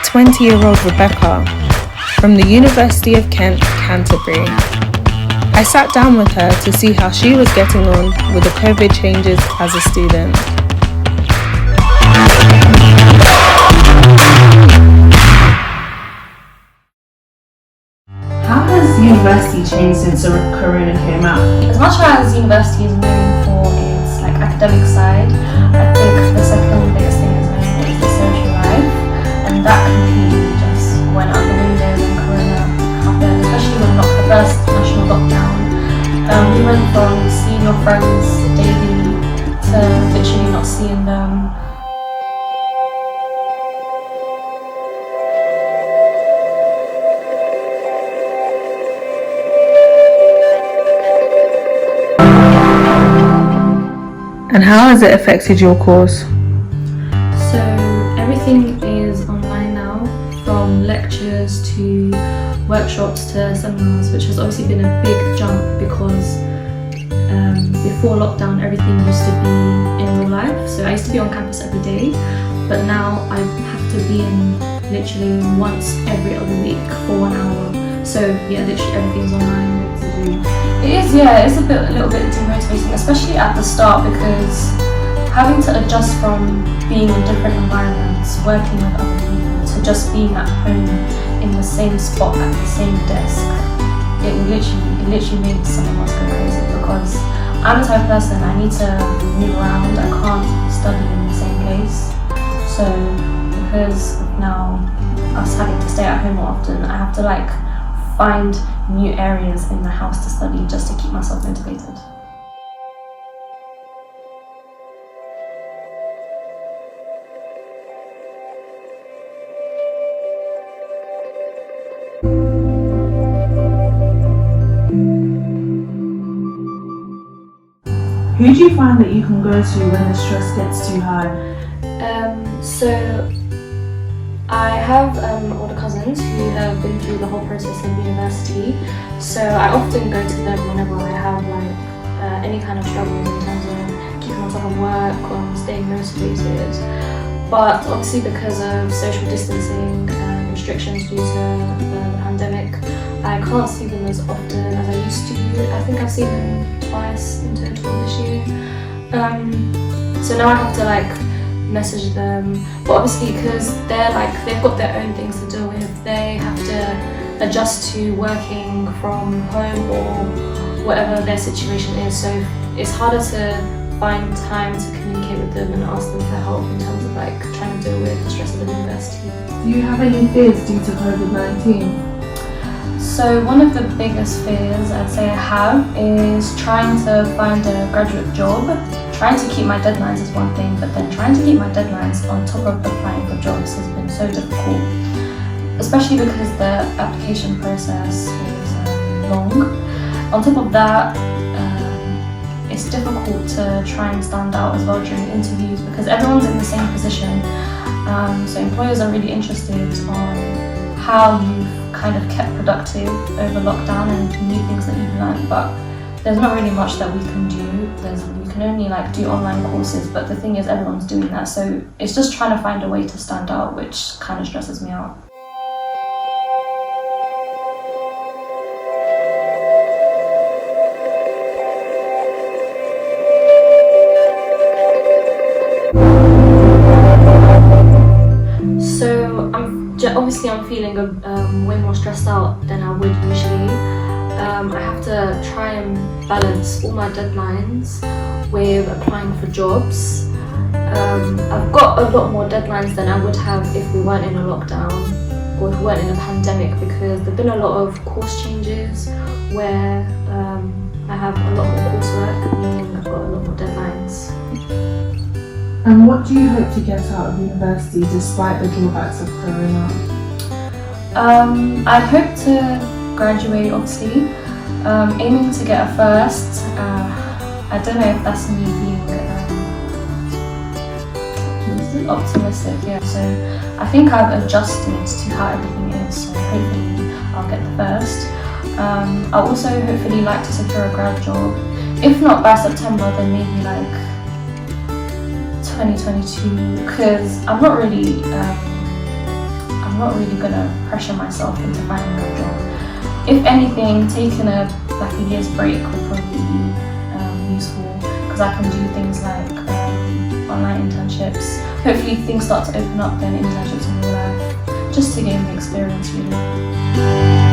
20-year-old Rebekah from the University of Kent, Canterbury. I sat down with her to see how she was getting on with the COVID changes as a student. How has university changed since Corona came out? As much as university is known for its academic side, I think the second biggest thing is known is the social life, and that completely just went out the window when Corona happened, especially when the first national lockdown. We went from seeing your friends daily to literally not seeing them. And how has it affected your course? So everything is online now, from lectures to workshops to seminars, which has obviously been a big jump because before lockdown everything used to be in real life. So I used to be on campus every day, but now I have to be in literally once every other week for 1 hour. So yeah, literally everything's online. It is, yeah, it's a little bit demotivating, especially at the start, because having to adjust from being in different environments, working with other people, to just being at home in the same spot at the same desk, it literally made someone else go crazy, because I'm the type of person, I need to move around, I can't study in the same place. So because of now us having to stay at home more often, I have to find new areas in the house to study just to keep myself motivated. Who do you find that you can go to when the stress gets too high? So I have older cousins who have been through the whole process of university, so I often go to them whenever I have any kind of struggles in terms of keeping myself on work or staying motivated. But obviously because of social distancing and restrictions due to the pandemic, I can't see them as often as I used to. I think I've seen them twice in total this year. So now I have to message them, but obviously because they've got their own things to deal with, they have to adjust to working from home or whatever their situation is, so it's harder to find time to communicate with them and ask them for help in terms of trying to deal with the stresses of university. Do you have any fears due to COVID-19? So one of the biggest fears I'd say I have is trying to find a graduate job. Trying to keep my deadlines is one thing, but then trying to keep my deadlines on top of applying for jobs has been so difficult, especially because the application process is long. On top of that, it's difficult to try and stand out as well during interviews because everyone's in the same position. So employers are really interested on how you've kind of kept productive over lockdown and new things that you've learned, but there's not really much that we can do. We can only do online courses, but the thing is everyone's doing that, so it's just trying to find a way to stand out, which kind of stresses me out. So obviously I'm feeling way more stressed out than I would usually. I have to try and balance all my deadlines with applying for jobs. I've got a lot more deadlines than I would have if we weren't in a lockdown or if we weren't in a pandemic, because there have been a lot of course changes where I have a lot more coursework, meaning I've got a lot more deadlines. And what do you hope to get out of university despite the drawbacks of Corona? I hope to graduate, obviously. Aiming to get a first. I don't know if that's me being optimistic, yeah. So I think I've adjusted to how everything is, so hopefully I'll get the first. I'll also hopefully like to secure a grad job. If not by September, then maybe 2022, because I'm not I'm not really gonna pressure myself into finding a job. If anything, taking a year's break would probably be useful, because I can do things like online internships. Hopefully things start to open up then, internships in real life, just to gain the experience really.